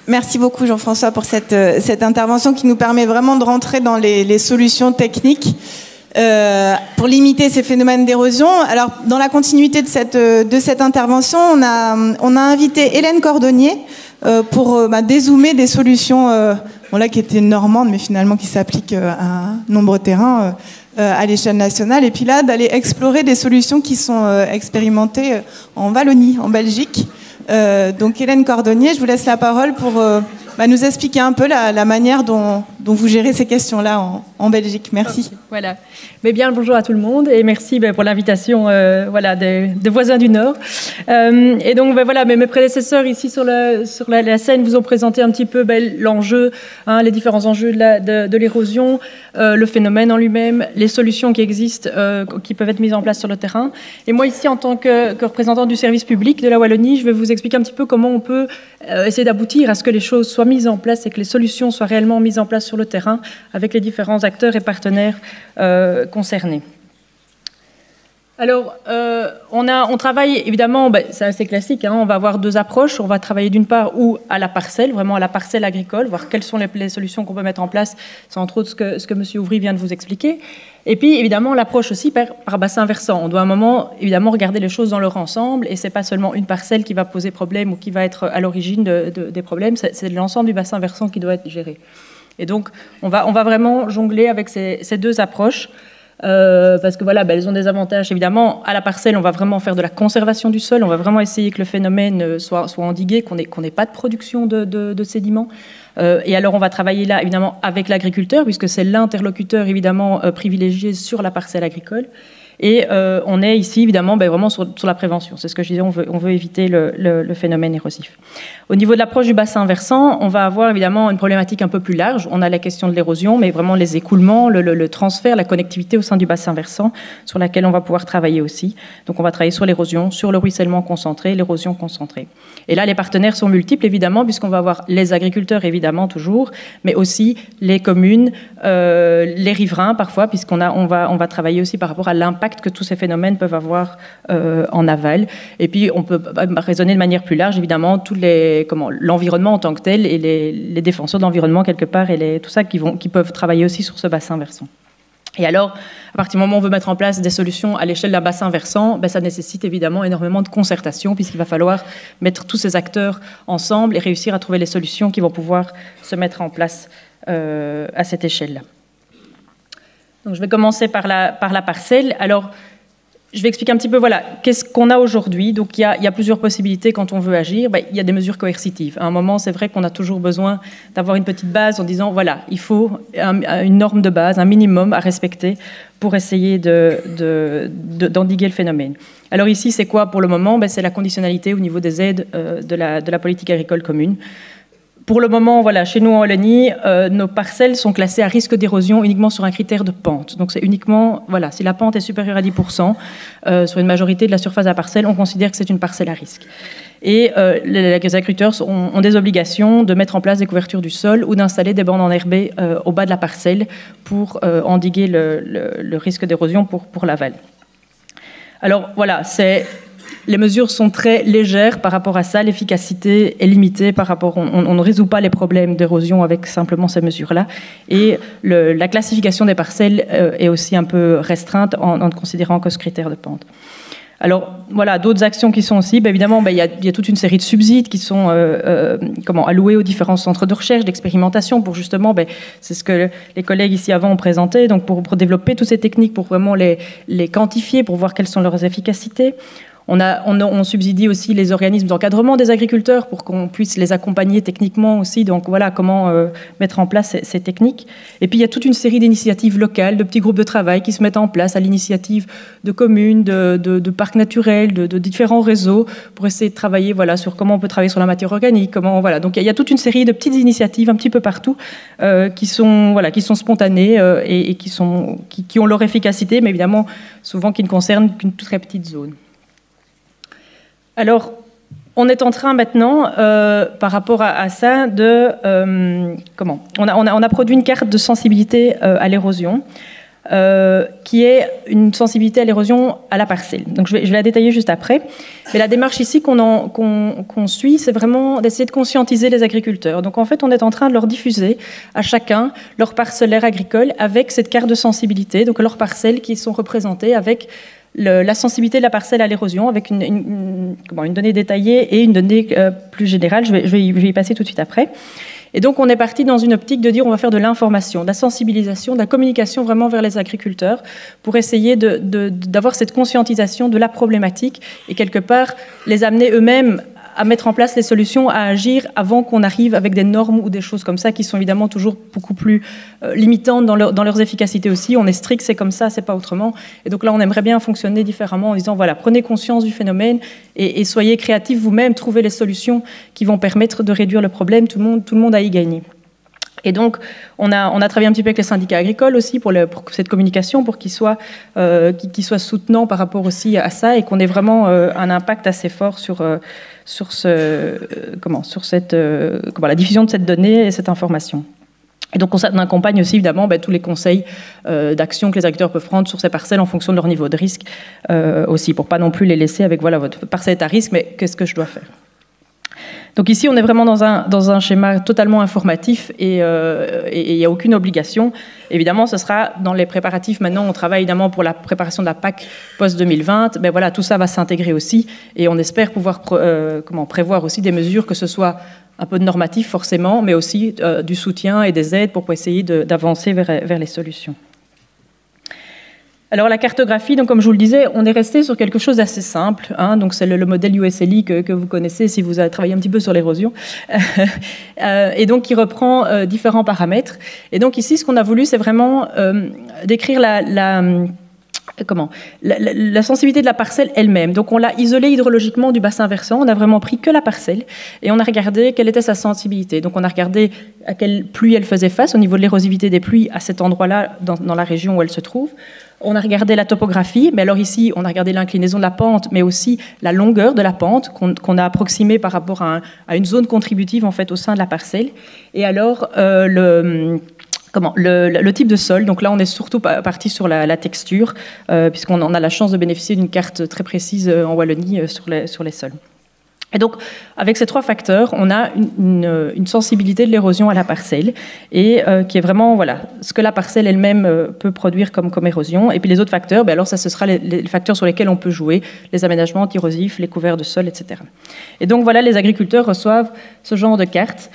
Merci beaucoup Jean-François pour cette intervention qui nous permet vraiment de rentrer dans les solutions techniques pour limiter ces phénomènes d'érosion. Alors, dans la continuité de cette intervention, on a invité Hélène Cordonnier pour dézoomer des solutions là, qui étaient normandes, mais finalement qui s'appliquent à nombreux terrains à l'échelle nationale. Et puis là, d'aller explorer des solutions qui sont expérimentées en Wallonie, en Belgique. Donc Hélène Cordonnier, je vous laisse la parole pour nous expliquer un peu la manière dont vous gérez ces questions-là en Belgique. Merci. Okay, voilà. Mais bien le bonjour à tout le monde et merci pour l'invitation des voisins du Nord. Et donc voilà, mes prédécesseurs ici sur la scène vous ont présenté un petit peu l'enjeu, les différents enjeux de l'érosion, le phénomène en lui-même, les solutions qui existent, qui peuvent être mises en place sur le terrain. Et moi ici, en tant que représentant du service public de la Wallonie, je vais vous expliquer un petit peu comment on peut essayer d'aboutir à ce que les choses soient mises en place et que les solutions soient réellement mises en place sur le terrain avec les différents acteurs et partenaires concernés. Alors, on travaille évidemment, c'est assez classique, on va avoir deux approches. On va travailler d'une part à la parcelle, vraiment à la parcelle agricole, voir quelles sont les solutions qu'on peut mettre en place. C'est entre autres ce que M. Ouvry vient de vous expliquer. Et puis, évidemment, l'approche aussi par bassin versant. On doit à un moment, évidemment, regarder les choses dans leur ensemble. Et ce n'est pas seulement une parcelle qui va poser problème ou qui va être à l'origine des problèmes. C'est l'ensemble du bassin versant qui doit être géré. Et donc, on va vraiment jongler avec ces deux approches. Parce que voilà, elles ont des avantages. Évidemment, à la parcelle, on va vraiment faire de la conservation du sol. On va vraiment essayer que le phénomène soit endigué, qu'on n'ait pas de production de sédiments. Et alors, on va travailler là, évidemment, avec l'agriculteur, puisque c'est l'interlocuteur, évidemment, privilégié sur la parcelle agricole. Et on est ici, évidemment, vraiment sur la prévention. C'est ce que je disais, on veut éviter le phénomène érosif. Au niveau de l'approche du bassin versant, on va avoir évidemment une problématique un peu plus large. On a la question de l'érosion, mais vraiment les écoulements, le transfert, la connectivité au sein du bassin versant, sur laquelle on va pouvoir travailler aussi. Donc on va travailler sur l'érosion, sur le ruissellement concentré, l'érosion concentrée. Et là, les partenaires sont multiples, évidemment, puisqu'on va avoir les agriculteurs, évidemment, toujours, mais aussi les communes, les riverains, parfois, puisqu'on va travailler aussi par rapport à l'impact que tous ces phénomènes peuvent avoir en aval. Et puis, on peut raisonner de manière plus large, évidemment, l'environnement en tant que tel et les défenseurs de l'environnement, quelque part, et tout ça qui peuvent travailler aussi sur ce bassin versant. Et alors, à partir du moment où on veut mettre en place des solutions à l'échelle d'un bassin versant, ça nécessite évidemment énormément de concertation, puisqu'il va falloir mettre tous ces acteurs ensemble et réussir à trouver les solutions qui vont pouvoir se mettre en place à cette échelle-là. Donc, je vais commencer par la parcelle. Alors, je vais expliquer un petit peu, qu'est-ce qu'on a aujourd'hui. Donc, il y a plusieurs possibilités quand on veut agir. Il y a des mesures coercitives. À un moment, c'est vrai qu'on a toujours besoin d'avoir une petite base en disant, il faut une norme de base, un minimum à respecter pour essayer d'endiguer le phénomène. Alors ici, c'est quoi pour le moment ? C'est la conditionnalité au niveau des aides de la politique agricole commune. Pour le moment, chez nous en Wallonie, nos parcelles sont classées à risque d'érosion uniquement sur un critère de pente. Donc c'est uniquement, si la pente est supérieure à 10%, sur une majorité de la surface de la parcelle, on considère que c'est une parcelle à risque. Et les agriculteurs ont des obligations de mettre en place des couvertures du sol ou d'installer des bandes enherbées au bas de la parcelle pour endiguer le risque d'érosion pour l'aval. Alors les mesures sont très légères par rapport à ça. L'efficacité est limitée par rapport... On ne résout pas les problèmes d'érosion avec simplement ces mesures-là. Et la classification des parcelles est aussi un peu restreinte en ne considérant que ce critère de pente. Alors, d'autres actions qui sont aussi, évidemment, il y a toute une série de subsides qui sont alloués aux différents centres de recherche, d'expérimentation, pour justement, c'est ce que les collègues ici avant ont présenté, donc pour développer toutes ces techniques, pour vraiment les quantifier, pour voir quelles sont leurs efficacités. On subsidie aussi les organismes d'encadrement des agriculteurs pour qu'on puisse les accompagner techniquement aussi. Donc comment mettre en place ces techniques. Et puis il y a toute une série d'initiatives locales, de petits groupes de travail qui se mettent en place à l'initiative de communes, de parcs naturels, de différents réseaux pour essayer de travailler sur comment on peut travailler sur la matière organique. Donc il y a toute une série de petites initiatives un petit peu partout qui sont spontanées et qui ont leur efficacité, mais évidemment souvent qui ne concernent qu'une très petite zone. Alors, on est en train maintenant, par rapport à ça, on a produit une carte de sensibilité à l'érosion. qui est une sensibilité à l'érosion à la parcelle. Donc je vais la détailler juste après. Mais la démarche ici qu'on suit, c'est vraiment d'essayer de conscientiser les agriculteurs. Donc en fait, on est en train de leur diffuser à chacun leur parcellaire agricole avec cette carte de sensibilité, donc leurs parcelles qui sont représentées avec la sensibilité de la parcelle à l'érosion, avec une donnée détaillée et une donnée plus générale. Je vais y passer tout de suite après. Et donc, on est parti dans une optique de dire on va faire de l'information, de la sensibilisation, de la communication vraiment vers les agriculteurs pour essayer d'avoir cette conscientisation de la problématique et quelque part les amener eux-mêmes à mettre en place les solutions, à agir avant qu'on arrive avec des normes ou des choses comme ça qui sont évidemment toujours beaucoup plus limitantes dans leurs efficacités aussi. On est strict, c'est comme ça, c'est pas autrement. Et donc là, on aimerait bien fonctionner différemment en disant voilà, prenez conscience du phénomène et soyez créatifs vous-même, trouvez les solutions qui vont permettre de réduire le problème. Tout le monde a y gagné. Et donc, on a travaillé un petit peu avec les syndicats agricoles aussi pour cette communication, pour qu'ils soient soutenants par rapport aussi à ça et qu'on ait vraiment un impact assez fort sur la diffusion de cette donnée et cette information. Et donc, on accompagne aussi évidemment tous les conseils d'action que les agriculteurs peuvent prendre sur ces parcelles en fonction de leur niveau de risque aussi, pour pas non plus les laisser avec voilà, votre parcelle est à risque, mais qu'est-ce que je dois faire ? Donc ici, on est vraiment dans un schéma totalement informatif et il n'y a aucune obligation. Évidemment, ce sera dans les préparatifs. Maintenant, on travaille évidemment pour la préparation de la PAC post-2020. Ben voilà, tout ça va s'intégrer aussi et on espère pouvoir prévoir aussi des mesures, que ce soit un peu de normatif forcément, mais aussi du soutien et des aides pour essayer d'avancer vers les solutions. Alors la cartographie, donc comme je vous le disais, on est resté sur quelque chose d'assez simple. Donc c'est le modèle USLI que vous connaissez si vous avez travaillé un petit peu sur l'érosion, et donc qui reprend différents paramètres. Et donc ici, ce qu'on a voulu, c'est vraiment décrire la sensibilité de la parcelle elle-même. Donc on l'a isolée hydrologiquement du bassin versant, on a vraiment pris que la parcelle et on a regardé quelle était sa sensibilité. Donc on a regardé à quelle pluie elle faisait face au niveau de l'érosivité des pluies à cet endroit-là dans la région où elle se trouve. On a regardé la topographie, mais alors ici on a regardé l'inclinaison de la pente, mais aussi la longueur de la pente qu'on a approximée par rapport à une zone contributive en fait au sein de la parcelle. Et alors le type de sol, donc là on est surtout parti sur la texture, puisqu'on en a la chance de bénéficier d'une carte très précise en Wallonie sur les sols. Et donc, avec ces trois facteurs, on a une sensibilité de l'érosion à la parcelle, et qui est vraiment ce que la parcelle elle-même peut produire comme érosion. Et puis les autres facteurs, alors ça, ce sera les facteurs sur lesquels on peut jouer, les aménagements anti-érosifs, les couverts de sol, etc. Et donc voilà, les agriculteurs reçoivent ce genre de carte.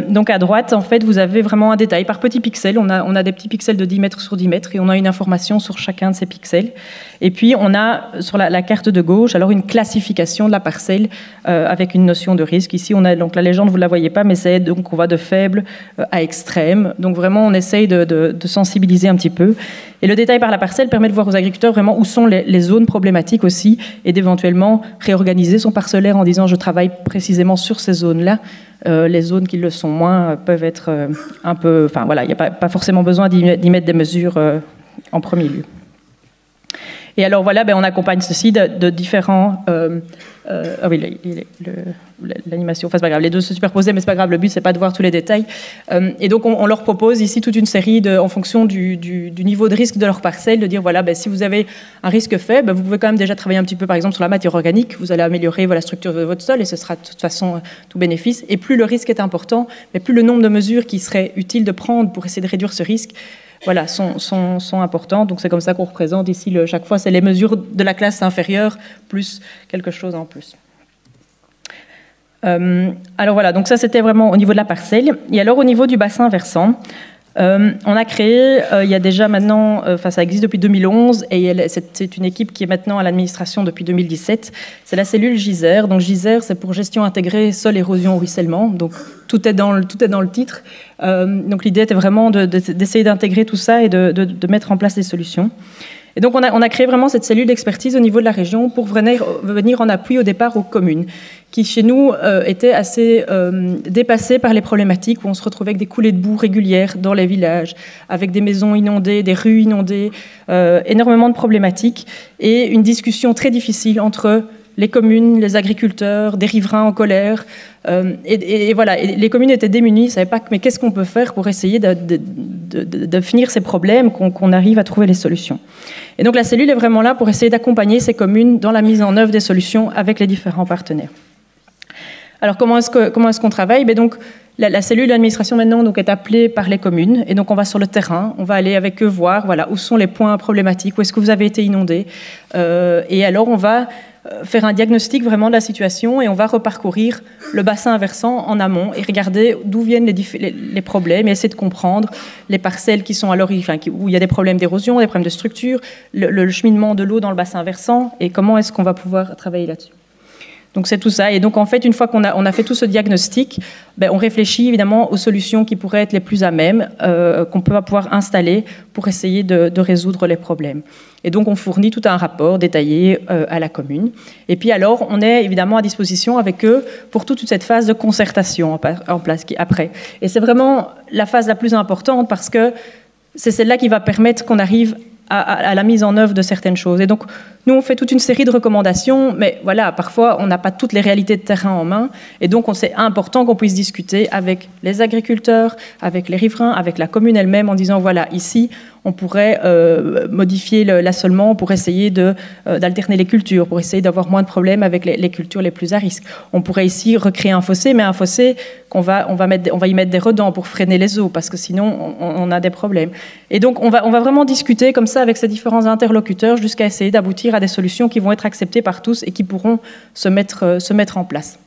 Donc à droite, en fait, vous avez vraiment un détail par petits pixels. On a des petits pixels de 10 mètres sur 10 mètres, et on a une information sur chacun de ces pixels. Et puis on a sur la carte de gauche, alors une classification de la parcelle avec une notion de risque. Ici, on a donc la légende, vous ne la voyez pas, mais c'est donc on va de faible à extrême. Donc vraiment, on essaye de sensibiliser un petit peu. Et le détail par la parcelle permet de voir aux agriculteurs vraiment où sont les zones problématiques aussi, et d'éventuellement réorganiser son parcellaire en disant je travaille précisément sur ces zones-là. Les zones qui le sont moins peuvent être un peu... Enfin voilà, il n'y a pas forcément besoin d'y mettre des mesures en premier lieu. Et alors voilà, on accompagne ceci de différents... l'animation, enfin c'est pas grave, les deux se superposaient, mais c'est pas grave, le but c'est pas de voir tous les détails. Et donc on leur propose ici toute une série en fonction du niveau de risque de leur parcelle, de dire voilà, si vous avez un risque faible, vous pouvez quand même déjà travailler un petit peu par exemple sur la matière organique, vous allez améliorer la structure de votre sol et ce sera de toute façon tout bénéfice. Et plus le risque est important, mais plus le nombre de mesures qui seraient utiles de prendre pour essayer de réduire ce risque sont importants. Donc c'est comme ça qu'on représente ici, chaque fois c'est les mesures de la classe inférieure plus quelque chose en plus. Alors voilà, donc ça c'était vraiment au niveau de la parcelle. Et alors au niveau du bassin versant, on a créé, il y a déjà maintenant, ça existe depuis 2011, et c'est une équipe qui est maintenant à l'administration depuis 2017. C'est la cellule GISER. Donc GISER, c'est pour gestion intégrée sol, érosion, ruissellement. Donc tout est dans le titre. Donc l'idée était vraiment d'essayer d'intégrer tout ça et de mettre en place des solutions. Et donc on a créé vraiment cette cellule d'expertise au niveau de la région pour venir en appui au départ aux communes, qui chez nous étaient assez dépassées par les problématiques, où on se retrouvait avec des coulées de boue régulières dans les villages, avec des maisons inondées, des rues inondées, énormément de problématiques, et une discussion très difficile entre les communes, les agriculteurs, des riverains en colère. Et voilà, et les communes étaient démunies, ne savaient pas mais qu'est-ce qu'on peut faire pour essayer de finir ces problèmes, qu'on arrive à trouver les solutions. Et donc la cellule est vraiment là pour essayer d'accompagner ces communes dans la mise en œuvre des solutions avec les différents partenaires. Alors comment est-ce qu'on travaille? Donc, la cellule d'administration maintenant donc, est appelée par les communes et donc on va sur le terrain, on va aller avec eux voir voilà, où sont les points problématiques, où est-ce que vous avez été inondé et alors on va faire un diagnostic vraiment de la situation et on va reparcourir le bassin versant en amont et regarder d'où viennent les problèmes et essayer de comprendre les parcelles qui sont à l'origine, où il y a des problèmes d'érosion, des problèmes de structure, le cheminement de l'eau dans le bassin versant et comment est-ce qu'on va pouvoir travailler là-dessus. Donc c'est tout ça. Et donc en fait, une fois qu'on a fait tout ce diagnostic, on réfléchit évidemment aux solutions qui pourraient être les plus à même, qu'on peut pouvoir installer pour essayer de résoudre les problèmes. Et donc on fournit tout un rapport détaillé à la commune. Et puis alors, on est évidemment à disposition avec eux pour toute cette phase de concertation en place après. Et c'est vraiment la phase la plus importante parce que c'est celle-là qui va permettre qu'on arrive à la mise en œuvre de certaines choses. Et donc, nous, on fait toute une série de recommandations, mais voilà, parfois, on n'a pas toutes les réalités de terrain en main, et donc, c'est important qu'on puisse discuter avec les agriculteurs, avec les riverains, avec la commune elle-même, en disant, voilà, ici, on pourrait modifier l'assolement pour essayer d'alterner les cultures, pour essayer d'avoir moins de problèmes avec les cultures les plus à risque. On pourrait ici recréer un fossé, mais un fossé on va y mettre des redans pour freiner les eaux, parce que sinon, on a des problèmes. Et donc, on va vraiment discuter comme ça avec ces différents interlocuteurs jusqu'à essayer d'aboutir à des solutions qui vont être acceptées par tous et qui pourront se mettre en place.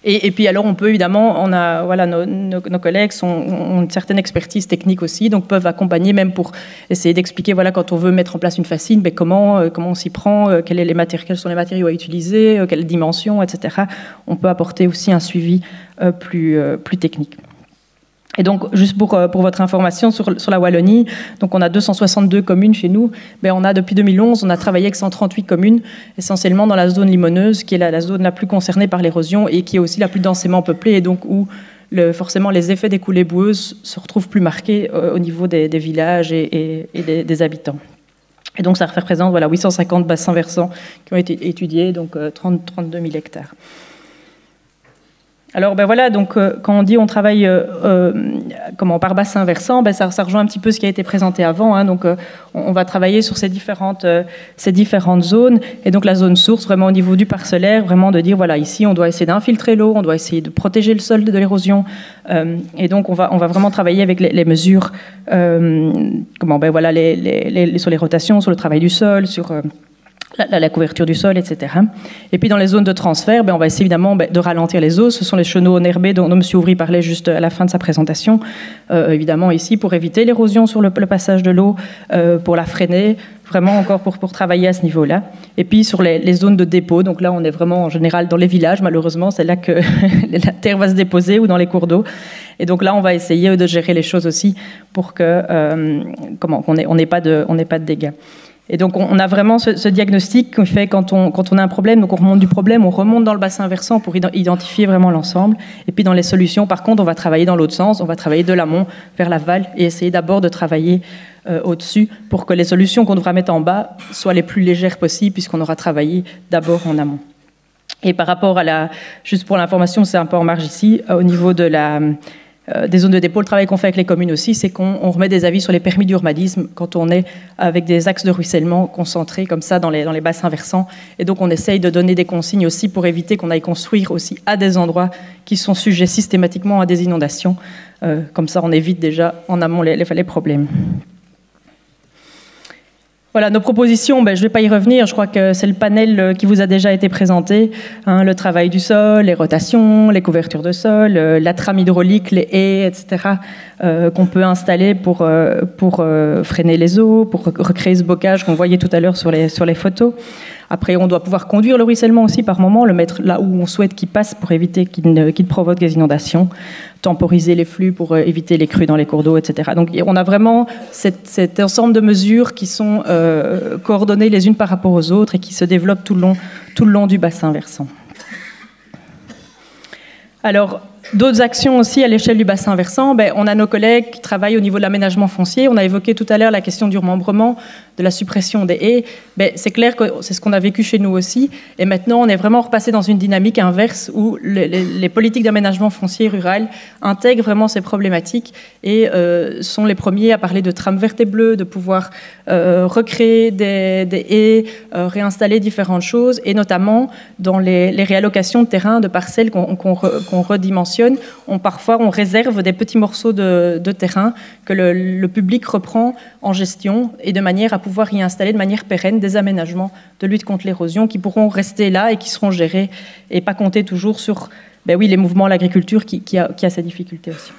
Et puis alors on peut évidemment, nos collègues ont une certaine expertise technique aussi, donc peuvent accompagner même pour essayer d'expliquer quand on veut mettre en place une fascine, comment on s'y prend, quels sont les matériaux à utiliser, quelles dimensions, etc. On peut apporter aussi un suivi plus technique. Et donc, juste pour votre information sur la Wallonie, donc on a 262 communes chez nous. On a depuis 2011, on a travaillé avec 138 communes, essentiellement dans la zone limoneuse, qui est la zone la plus concernée par l'érosion et qui est aussi la plus densément peuplée, et donc où forcément les effets des coulées boueuses se retrouvent plus marqués au niveau des villages et des habitants. Et donc ça représente 850 bassins versants qui ont été étudiés, donc 32 000 hectares. Alors donc quand on dit on travaille par bassin versant, ça rejoint un petit peu ce qui a été présenté avant. Donc on va travailler sur ces différentes zones, et donc la zone source vraiment au niveau du parcellaire, vraiment de dire ici on doit essayer d'infiltrer l'eau, on doit essayer de protéger le sol de l'érosion, et donc on va vraiment travailler avec les mesures sur les rotations, sur le travail du sol, sur la couverture du sol, etc. Et puis dans les zones de transfert, on va essayer évidemment de ralentir les eaux. Ce sont les chenaux enherbés dont M. Ouvry parlait juste à la fin de sa présentation. Évidemment ici pour éviter l'érosion sur le passage de l'eau, pour la freiner, vraiment encore pour travailler à ce niveau-là. Et puis sur les zones de dépôt, donc là on est vraiment en général dans les villages, malheureusement c'est là que la terre va se déposer ou dans les cours d'eau. Et donc là on va essayer de gérer les choses aussi pour qu'on n'ait pas de dégâts. Et donc, on a vraiment ce diagnostic qu'on fait quand on a un problème. Donc, on remonte du problème, on remonte dans le bassin versant pour identifier vraiment l'ensemble. Et puis, dans les solutions, par contre, on va travailler dans l'autre sens. On va travailler de l'amont vers l'aval et essayer d'abord de travailler au-dessus pour que les solutions qu'on devra mettre en bas soient les plus légères possibles, puisqu'on aura travaillé d'abord en amont. Et par rapport juste pour l'information, c'est un peu en marge ici, au niveau des zones de dépôt, le travail qu'on fait avec les communes aussi, c'est qu'on remet des avis sur les permis d'urbanisme quand on est avec des axes de ruissellement concentrés comme ça dans les bassins versants. Et donc on essaye de donner des consignes aussi pour éviter qu'on aille construire aussi à des endroits qui sont sujets systématiquement à des inondations. Comme ça on évite déjà en amont les problèmes. Voilà, nos propositions, je ne vais pas y revenir, je crois que c'est le panel qui vous a déjà été présenté, le travail du sol, les rotations, les couvertures de sol, la trame hydraulique, les haies, etc., qu'on peut installer pour freiner les eaux, pour recréer ce bocage qu'on voyait tout à l'heure sur les photos. Après, on doit pouvoir conduire le ruissellement aussi par moment, le mettre là où on souhaite qu'il passe pour éviter qu'il provoque des inondations, temporiser les flux pour éviter les crues dans les cours d'eau, etc. Donc on a vraiment cet ensemble de mesures qui sont coordonnées les unes par rapport aux autres et qui se développent tout le long du bassin versant. Alors, d'autres actions aussi à l'échelle du bassin versant, on a nos collègues qui travaillent au niveau de l'aménagement foncier. On a évoqué tout à l'heure la question du remembrement, de la suppression des haies. C'est clair que c'est ce qu'on a vécu chez nous aussi. Et maintenant, on est vraiment repassé dans une dynamique inverse où les politiques d'aménagement foncier rural intègrent vraiment ces problématiques et sont les premiers à parler de trames vertes et bleues, de pouvoir recréer des haies, réinstaller différentes choses, et notamment dans les réallocations de terrain, de parcelles qu'on redimensionne, parfois on réserve des petits morceaux de terrain que le public reprend en gestion, et de manière à pouvoir y installer de manière pérenne des aménagements de lutte contre l'érosion qui pourront rester là et qui seront gérés, et pas compter toujours sur les mouvements de l'agriculture qui a ses difficultés aussi.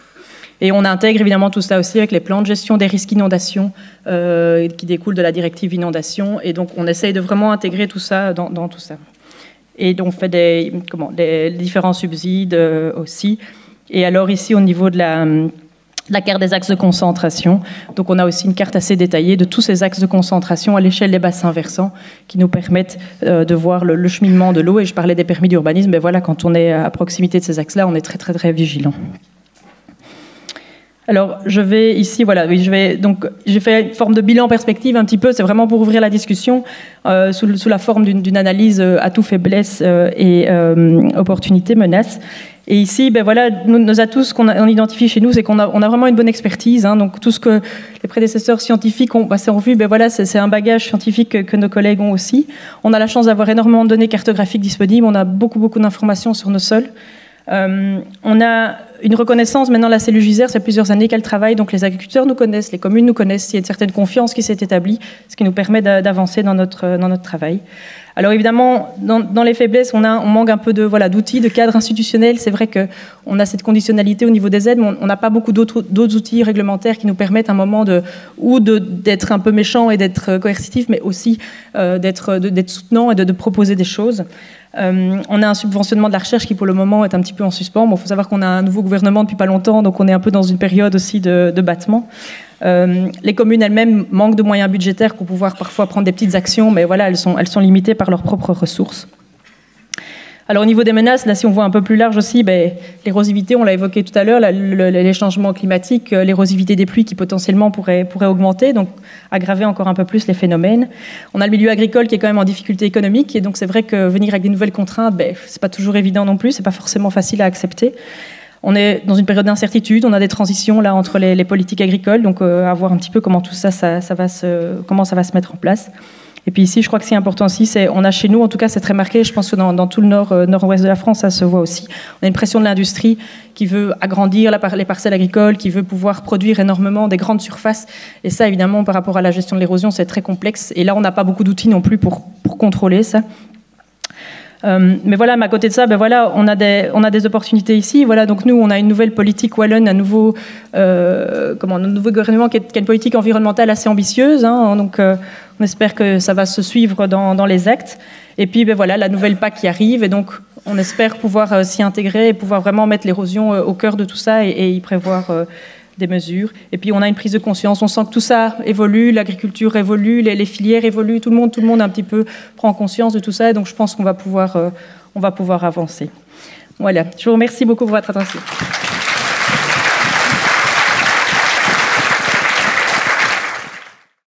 Et on intègre évidemment tout ça aussi avec les plans de gestion des risques inondation qui découlent de la directive inondation, et donc on essaye de vraiment intégrer tout ça dans tout ça. Et donc on fait des différents subsides aussi. Et alors ici au niveau de la carte des axes de concentration, donc on a aussi une carte assez détaillée de tous ces axes de concentration à l'échelle des bassins versants qui nous permettent de voir le cheminement de l'eau. Et je parlais des permis d'urbanisme, mais voilà, quand on est à proximité de ces axes-là, on est très très très vigilant. Alors, je vais ici, donc j'ai fait une forme de bilan perspective un petit peu, c'est vraiment pour ouvrir la discussion sous la forme d'une analyse atouts, faiblesses et opportunités, menaces. Et ici, nos atouts, ce qu'on identifie chez nous, c'est qu'on a vraiment une bonne expertise. Donc tout ce que les prédécesseurs scientifiques ont passé en revue, c'est un bagage scientifique que nos collègues ont aussi. On a la chance d'avoir énormément de données cartographiques disponibles, on a beaucoup d'informations sur nos sols. On a une reconnaissance, maintenant la cellule Gisère, ça fait plusieurs années qu'elle travaille, donc les agriculteurs nous connaissent, les communes nous connaissent, il y a une certaine confiance qui s'est établie, ce qui nous permet d'avancer dans notre travail. Alors évidemment, dans les faiblesses, on manque un peu d'outils, de cadres institutionnels. C'est vrai qu'on a cette conditionnalité au niveau des aides, mais on n'a pas beaucoup d'autres outils réglementaires qui nous permettent à un moment d'être un peu méchant et d'être coercitif, mais aussi d'être soutenant et de proposer des choses. On a un subventionnement de la recherche qui pour le moment est un petit peu en suspens. Il faut savoir qu'on a un nouveau gouvernement depuis pas longtemps, donc on est un peu dans une période aussi de battement. Les communes elles-mêmes manquent de moyens budgétaires pour pouvoir parfois prendre des petites actions, mais voilà, elles sont limitées par leurs propres ressources. Alors au niveau des menaces, là si on voit un peu plus large aussi, l'érosivité, on l'a évoqué tout à l'heure, les changements climatiques, l'érosivité des pluies qui potentiellement pourrait augmenter, donc aggraver encore un peu plus les phénomènes. On a le milieu agricole qui est quand même en difficulté économique, et donc c'est vrai que venir avec des nouvelles contraintes, c'est pas toujours évident non plus, c'est pas forcément facile à accepter. On est dans une période d'incertitude, on a des transitions là entre les politiques agricoles, donc à voir un petit peu comment tout ça va se mettre en place. Et puis ici, je crois que c'est important aussi, on a chez nous, en tout cas c'est très marqué, je pense que dans tout le nord-ouest de la France, ça se voit aussi. On a une pression de l'industrie qui veut agrandir les parcelles agricoles, qui veut pouvoir produire énormément des grandes surfaces. Et ça, évidemment, par rapport à la gestion de l'érosion, c'est très complexe. Et là, on n'a pas beaucoup d'outils non plus pour contrôler ça. Mais voilà, mais à côté de ça, on a des opportunités ici. Voilà, donc nous, on a une nouvelle politique wallonne, un nouveau gouvernement qui a une politique environnementale assez ambitieuse. Donc, on espère que ça va se suivre dans les actes. Et puis, la nouvelle PAC qui arrive. Et donc, on espère pouvoir s'y intégrer et pouvoir vraiment mettre l'érosion au cœur de tout ça et y prévoir des mesures. Et puis on a une prise de conscience, on sent que tout ça évolue, l'agriculture évolue, les filières évoluent, tout le monde un petit peu prend conscience de tout ça, et donc je pense qu'on va pouvoir avancer. Voilà, je vous remercie beaucoup pour votre attention.